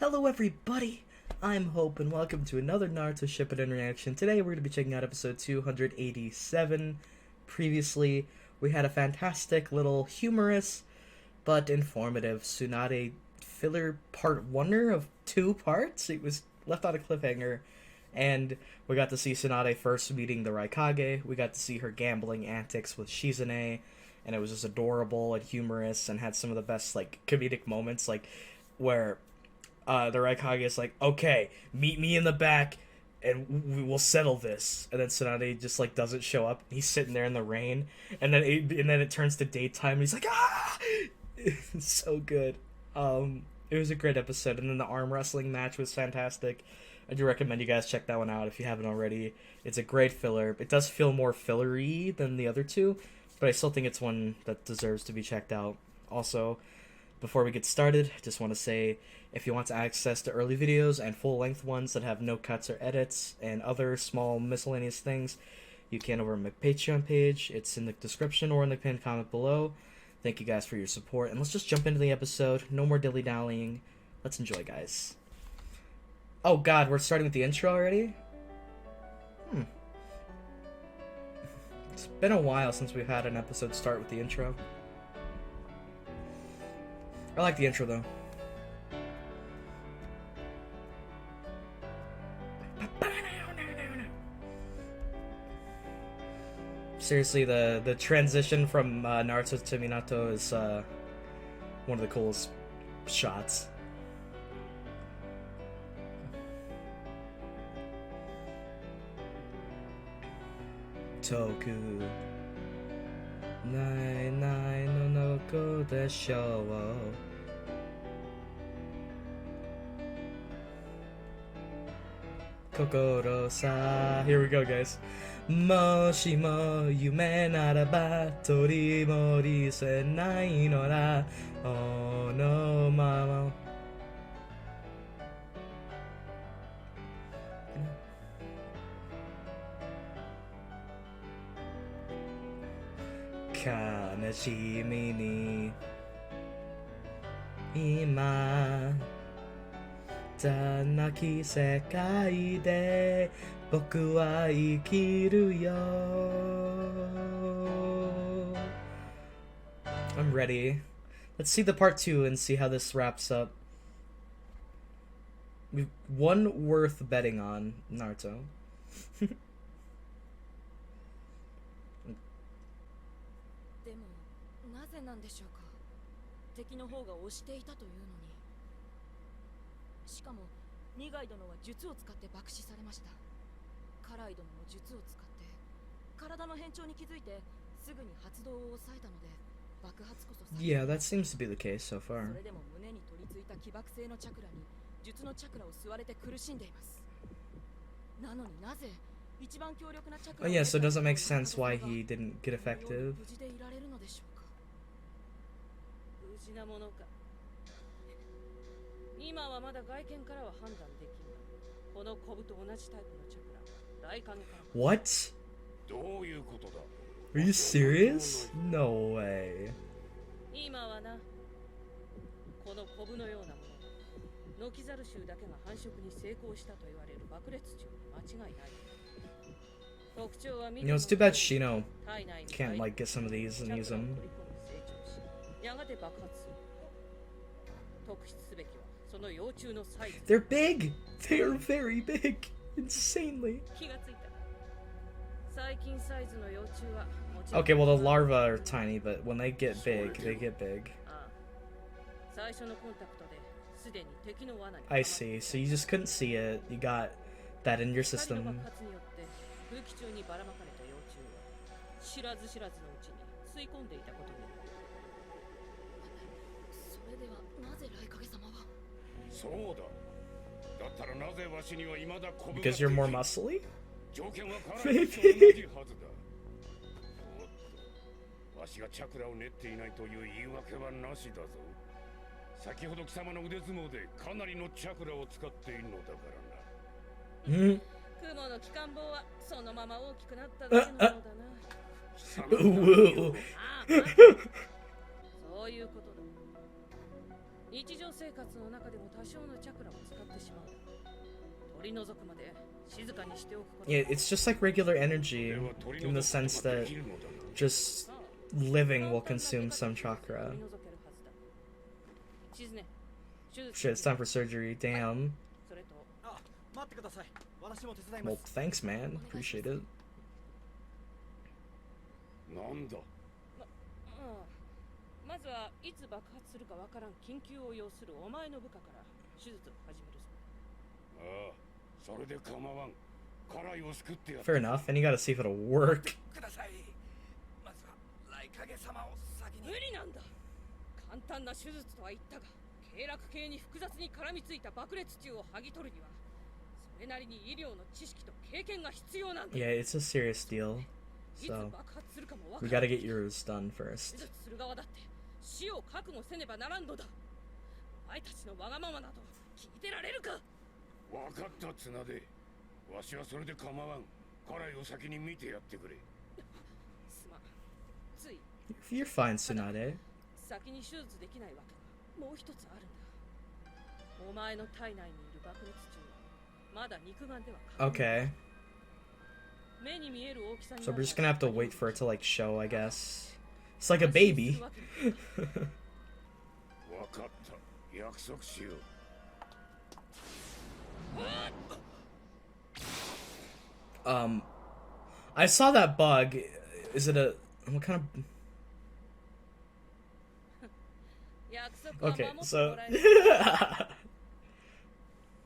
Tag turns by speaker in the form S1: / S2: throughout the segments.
S1: Hello everybody, I'm Hope and welcome to another Naruto Shippuden reaction. Today we're going to be checking out episode 287. Previously, we had a fantastic little humorous but informative Tsunade filler part one-er of 2 parts. It was left on a cliffhanger, and we got to see Tsunade first meeting the Raikage. We got to see her gambling antics with Shizune, and it was just adorable and humorous and had some of the best comedic moments, where the Raikage is like, okay, meet me in the back and we will settle this. And then Tsunade just doesn't show up. He's sitting there in the rain, and then it turns to daytime and he's like, ah! It's so good. It was a great episode, and then the arm wrestling match was fantastic. I do recommend you guys check that one out if you haven't already. It's a great filler. It does feel more fillery than the other two, but I still think it's one that deserves to be checked out. Also, before we get started, I just want to say, if you want to access to early videos and full-length ones that have no cuts or edits and other small miscellaneous things, you can over on my Patreon page. It's in the description or in the pinned comment below. Thank you guys for your support, and let's just jump into the episode. No more dilly-dallying. Let's enjoy, guys. Oh god, we're starting with the intro already? It's been a while since we've had an episode start with the intro. I like the intro, though. Seriously, the transition from Naruto to Minato is one of the coolest shots. Toku nai nai no noko deshou. Kokoro sa. Here we go, guys. Moshi mo yume naraba tori mori senai no ra ono mama. Kanashimi ni ima Tanaki sekai de boku wa ikiru yo. I'm ready. Let's see the part 2 and see how this wraps up. We've one worth betting on, Naruto.
S2: しかも二階殿は術を使って爆死されました。カライ殿も術を使って体の変調に気づいてすぐに発動を抑えたので爆発こそ。
S1: Yeah, that seems to be the case so far.
S2: それでも胸に取り付いた起爆性のチャクラに術のチャクラを吸われて苦しんでいます。なのになぜ一番強力なチャクラを。
S1: Oh yeah, so it doesn't make sense why he didn't get effective.
S2: 無事でいられるのでしょうか。無事なものか。今はまだ外見からは判断できない。このコブと同じタイプのチャクラが大影から。
S1: What?
S3: どういうことだ?
S1: Are you serious? No way.
S2: 今はな、このコブのようなもの、ノキザル州だけが繁殖に成功したと言われる爆裂虫に間違いない。特徴は
S1: You know, it's too bad Shino can't get some of these and use them.
S2: やがて爆発する。特筆すべきは
S1: They're big! They are very big! Insanely! Okay, well the larvae are tiny, but when they get big, they get big. I see, so you just couldn't see it, you got that in your system. Because you're more muscly? Maybe.
S4: 日常生活の中でも多少のチャクラを使ってしまう。取り除くまで静かにしておくこと。
S1: Yeah, it's just like regular energy in the sense that just living will consume some chakra. Shit, it's time for surgery. Damn. Well, thanks, man. Appreciate it.
S3: なんだ。
S4: まずはいつ爆発するかわからん緊急を要するお前の部下から手術を始めるぞ。
S3: ああ、それで構わん。辛いを救ってやっ
S1: Fair enough, and you gotta see if it'll work.
S4: 無理なんだ。簡単な手術とは言ったが、経絡系に複雑に絡みついた爆裂虫を剥ぎ取るには、それなりに医療の知識と経験が必要なんだ。
S1: Yeah, it's a serious deal.
S4: いつ
S1: So
S4: 爆発するかもわ
S1: we
S4: からん。
S1: gotta get yours done
S4: 手
S1: first.
S4: 術する側だって死を覚悟せねばならんのだ。お前たちのわがままなど聞いてられるか。
S3: わかった綱で。わしはそれで構わん。辛いを先に見てやってくれ。
S4: すまん。つい
S1: You're fine, Tsunade.
S4: 先に手術できないわけがもう一つあるんだ。お前の体内にいる爆裂虫はまだ肉眼では
S1: Okay.
S4: 目に見える大きさに
S1: So we're just gonna have to wait for it to like show, I guess. It's like a baby.
S3: わかった。約束しよう。
S1: I saw that bug. Is it a what kind of?
S4: 約束は
S1: Okay,
S4: 守って
S1: so
S4: もらえる。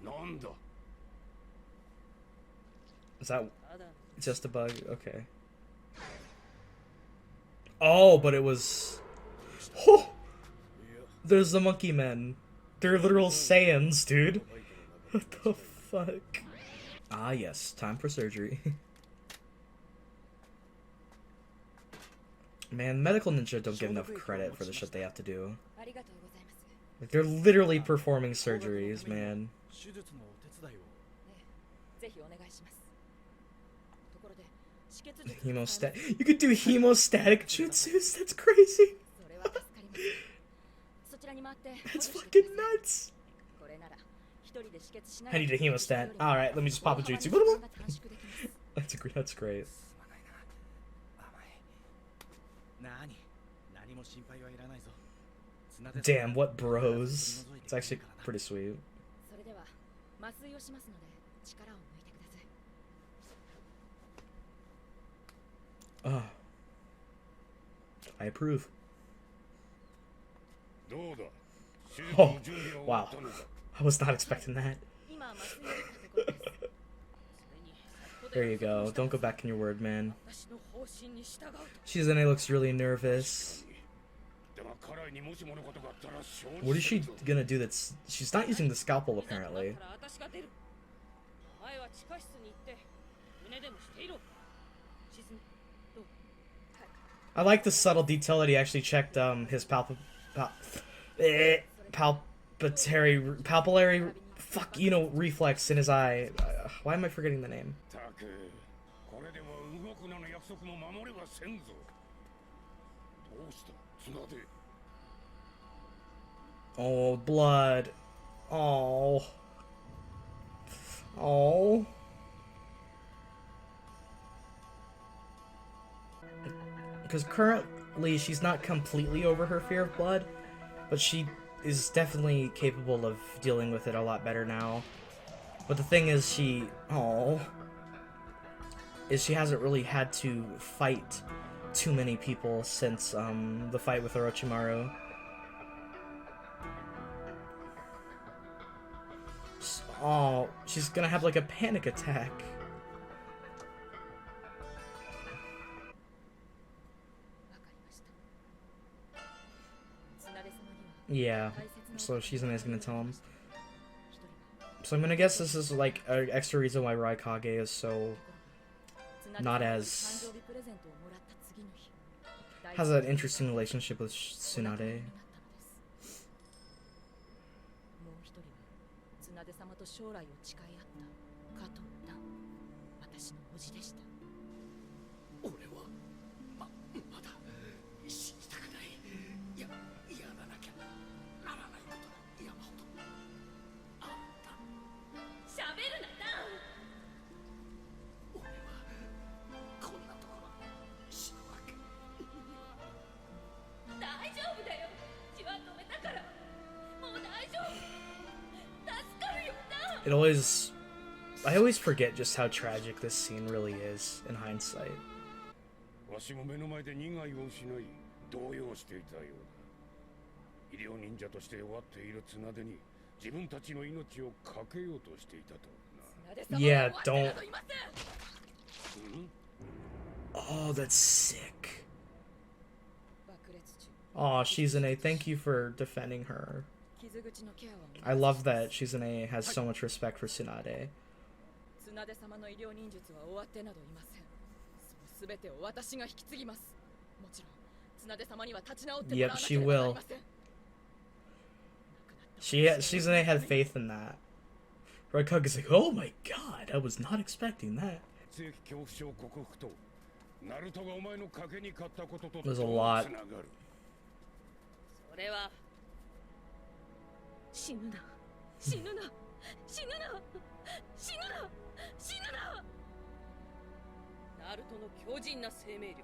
S3: なんだ。
S1: is that
S4: ただ
S1: just a bug? Okay. Oh, but it was. Oh, there's the monkey men. They're literal Saiyans, dude. What the fuck? Ah, yes, time for surgery. Man, medical ninja don't get enough credit for the shit they have to do.
S2: ありがとうございます。
S1: Like, they're literally performing surgeries, man.
S2: ぜひお願いします。ところで止血術
S1: Hemostat. You could do hemostatic jutsus? That's crazy.
S2: それは助かります。そちらに回って
S1: That's
S2: 補助して
S1: fucking
S2: ください。
S1: nuts.
S2: これなら一人で止血しな
S1: I
S2: い
S1: need a hemostat. Alright, let me just pop a jutsu. That's great. Damn, what bros. It's actually pretty sweet.
S2: それでは麻酔をしますので力を抜いてください。
S1: Ah. I approve.
S3: どうだ。手術
S1: Oh,
S3: の準備は終わったのか。
S1: I was not expecting that.
S2: 今麻酔を打ったところです。
S1: There you go. Don't go back in your word, man.
S4: 私の方針に従うと。
S1: Shizune looks really nervous.
S3: だが辛いにもしものことがあったら承知
S1: What is she
S3: するぞ。
S1: gonna do that's... She's not using the scalpel, apparently.
S4: だから私が出る。お前は地下室に行って胸でもしていろ。沈め。どう？
S1: I like the subtle detail that he actually checked his papillary fuck, you know, reflex in his eye. Why am I forgetting the name?
S3: たく、これでは動くなの約束も守ればせんぞ。どうした綱で。
S1: Oh, blood. Oh. Oh. Because currently she's not completely over her fear of blood, but she is definitely capable of dealing with it a lot better now. But the thing is, she hasn't really had to fight too many people since the fight with Orochimaru. Oh, she's gonna have like a panic attack.
S2: わかりました。綱出様には
S1: Yeah, so Shizune is gonna tell him.
S2: 一人は
S1: So I'm gonna guess this is like an extra reason why Raikage is so
S2: 綱出
S1: not
S2: 様に
S1: as
S2: 誕生日プレゼントをもらった次の日、
S1: has an interesting relationship with Tsunade.
S2: もう一人は綱出様と将来を誓い合った加藤蘭、私の叔父でした。
S5: 俺はまだ死にたくない。やらなきゃならないことだ。
S1: It always... I always forget just how tragic this scene really is in hindsight.
S3: わしも目の前で苦いを失い動揺していたようだ。医療忍者として終わっている綱手に自分たちの命をかけようとしていたとな。
S1: Yeah, don't... Oh, that's sick. Oh, Shizune, thank you for defending her. I love that Shizune has so much respect for Tsunade. Yep, she will. Shizune had faith in that. Reikage's like, oh my god, I was not expecting that. There's a lot.
S4: 死ぬな死ぬな死ぬな死ぬな死ぬなナルトの強靭な生命力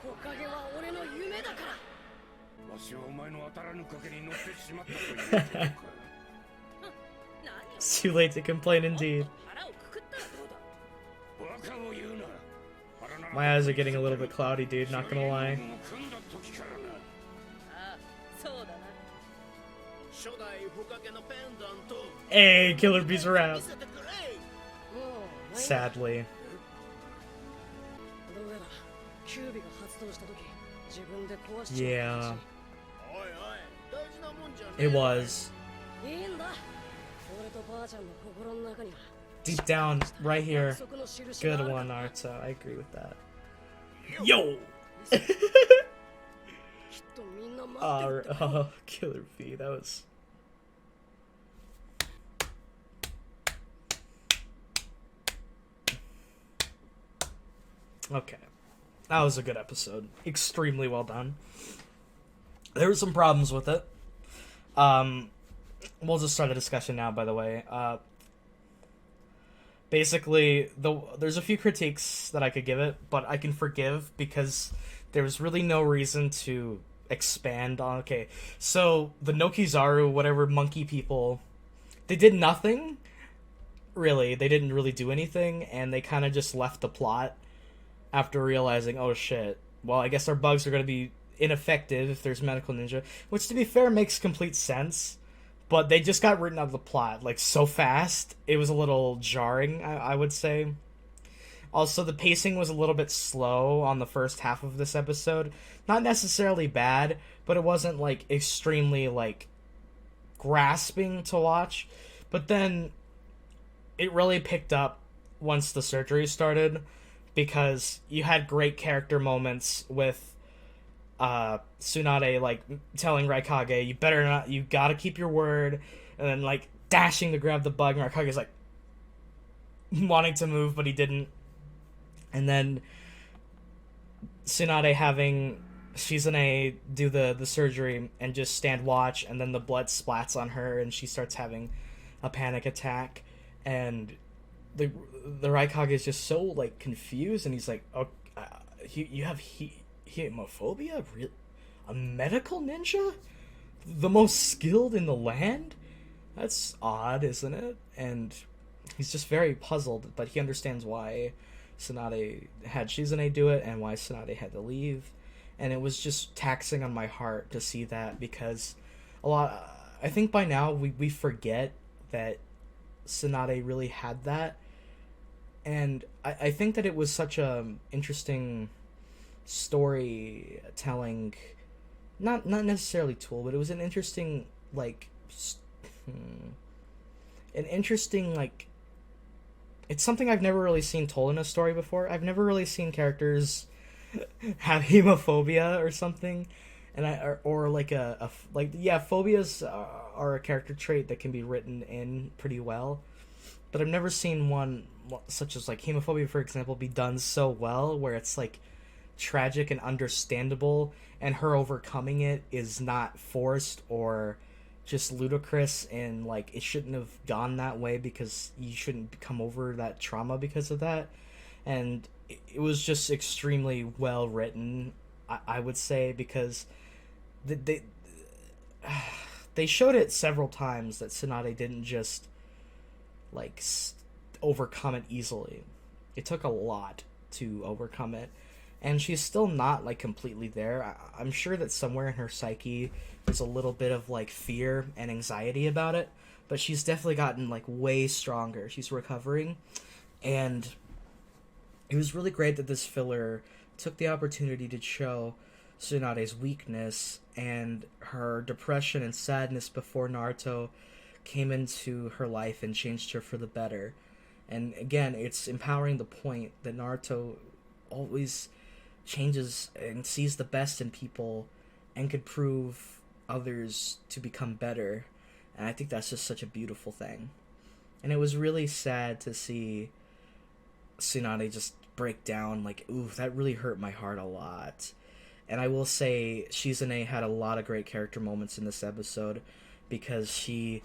S4: と火影は俺の夢だからわしはお前の当たらぬ賭けに乗ってしまったということか
S1: It's too late to complain indeed. My eyes are getting a little bit cloudy, dude, not gonna lie. Hey, Killer Bees around. Sadly. Yeah. It was. Deep down, right here. Good one, Naruto. I agree with that. Yo! Oh, Killer Bee, that was... Okay. That was a good episode. Extremely well done. There were some problems with it. We'll just start a discussion now, by the way. Basically, there's a few critiques that I could give it, but I can forgive because there was really no reason to expand on... Okay, so the Nokizaru, whatever monkey people, they did nothing, really. They didn't really do anything, and they kind of just left the plot after realizing, oh shit, well, I guess our bugs are going to be ineffective if there's medical ninja, which, to be fair, makes complete sense. But they just got written out of the plot, like, so fast. It was a little jarring, I would say. Also, the pacing was a little bit slow on the first half of this episode. Not necessarily bad, but it wasn't, like, extremely, like, grasping to watch. But then it really picked up once the surgery started, because you had great character moments with Tsunade, like, telling Raikage, you better not, you gotta keep your word, and then, like, dashing to grab the bug, and Raikage's, like, wanting to move, but he didn't. And then Tsunade having Shizune do the surgery and just stand watch, and then the blood splats on her, and she starts having a panic attack, and the Raikage is just so, like, confused, and he's like, oh, you have hemophobia? A medical ninja? The most skilled in the land? That's odd, isn't it? And he's just very puzzled, but he understands why Tsunade had Shizune do it and why Tsunade had to leave. And it was just taxing on my heart to see that, because I think by now we forget that Tsunade really had that. And I think that it was such a interesting storytelling, not necessarily tool, but it was an interesting, like, it's something I've never really seen told in a story before. I've never really seen characters have hemophobia or something, and phobias are a character trait that can be written in pretty well, but I've never seen one such as, like, hemophobia, for example, be done so well, where it's, like, tragic and understandable, and her overcoming it is not forced or just ludicrous, and, like, it shouldn't have gone that way because you shouldn't come over that trauma because of that. And it was just extremely well written, I would say, because they they showed it several times that Tsunade didn't just like overcome it easily. It took a lot to overcome it, and she's still not like completely there. I'm sure that somewhere in her psyche there's a little bit of like fear and anxiety about it, but she's definitely gotten like way stronger. She's recovering, and it was really great that this filler took the opportunity to show Tsunade's weakness and her depression and sadness before Naruto came into her life and changed her for the better. And again, it's empowering the point that Naruto always changes and sees the best in people and could prove others to become better. And I think that's just such a beautiful thing. And it was really sad to see Tsunade just break down. Like, ooh, that really hurt my heart a lot. And I will say Shizune had a lot of great character moments in this episode, because she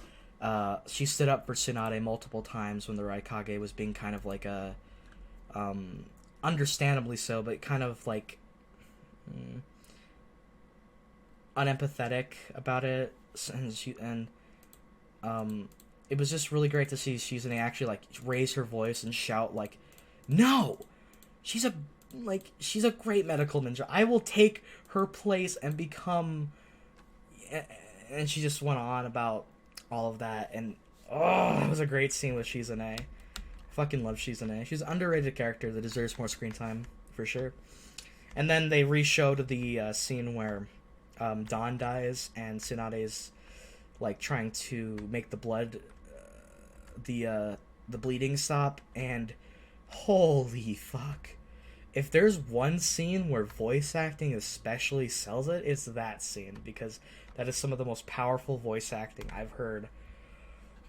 S1: stood up for Tsunade multiple times when the Raikage was being kind of like a understandably so, but kind of like unempathetic about it. And it was just really great to see Shizune actually like raise her voice and shout like, no, she's a great medical ninja. I will take her place and become. And she just went on about all of that, and it was a great scene with Shizune. Fucking love Shizune. She's an underrated character that deserves more screen time for sure. And then they re-showed the scene where Dawn dies and Tsunade's like trying to make the blood, the bleeding stop, and holy fuck. If there's one scene where voice acting especially sells it, it's that scene, because that is some of the most powerful voice acting I've heard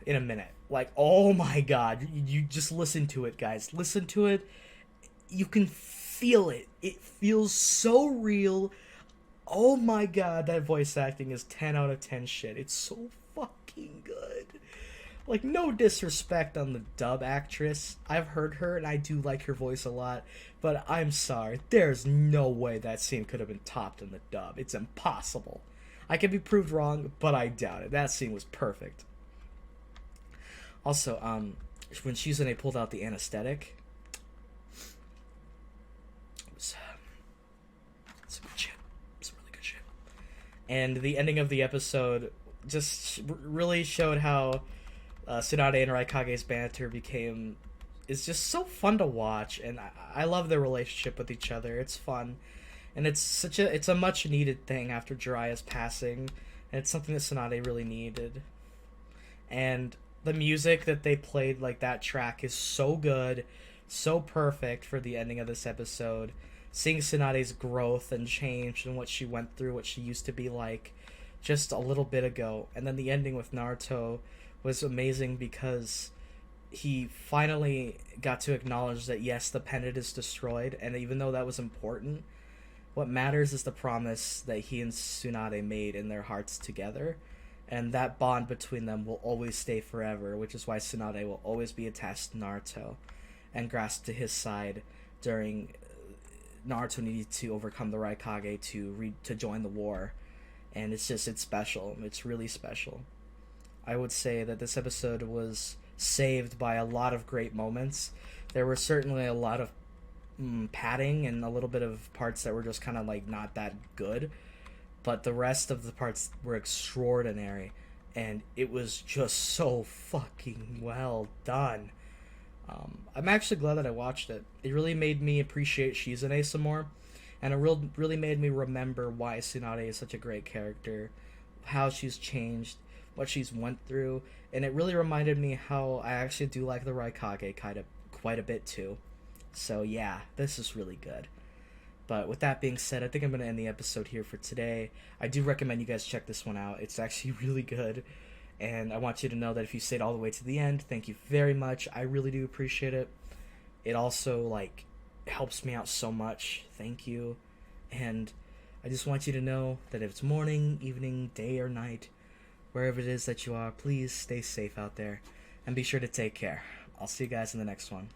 S1: in a minute. Like, oh my god, you just listen to it, guys. Listen to it. You can feel it. It feels so real. Oh my god, that voice acting is 10 out of 10 shit. It's so fucking good. Like, no disrespect on the dub actress. I've heard her, and I do like her voice a lot. But I'm sorry, there's no way that scene could have been topped in the dub. It's impossible. I can be proved wrong, but I doubt it. That scene was perfect. Also, when Shizune pulled out the anesthetic, it was some good shit. Some really good shit. And the ending of the episode just really showed how Tsunade and Raikage's banter is just so fun to watch, and I love their relationship with each other. It's fun, and it's a much needed thing after Jiraiya's passing, and it's something that Tsunade really needed. And the music that they played, like that track, is so good, so perfect for the ending of this episode. Seeing Tsunade's growth and change and what she went through, what she used to be like just a little bit ago, and then the ending with Naruto was amazing, because he finally got to acknowledge that yes, the pendant is destroyed, and even though that was important, what matters is the promise that he and Tsunade made in their hearts together, and that bond between them will always stay forever, which is why Tsunade will always be attached to Naruto and grasp to his side during Naruto needed to overcome the Raikage to join the war. And it's special. It's really special. I would say that this episode was saved by a lot of great moments. There were certainly a lot of padding and a little bit of parts that were just kind of like not that good, but the rest of the parts were extraordinary, and it was just so fucking well done. I'm actually glad that I watched it. It really made me appreciate Shizune some more, and it really made me remember why Tsunade is such a great character, how she's changed, what she's went through, and it really reminded me how I actually do like the Raikage quite a bit too. So yeah, this is really good. But with that being said, I think I'm going to end the episode here for today. I do recommend you guys check this one out. It's actually really good. And I want you to know that if you stayed all the way to the end, thank you very much. I really do appreciate it. It also, like, helps me out so much. Thank you. And I just want you to know that if it's morning, evening, day, or night, wherever it is that you are, please stay safe out there. And be sure to take care. I'll see you guys in the next one.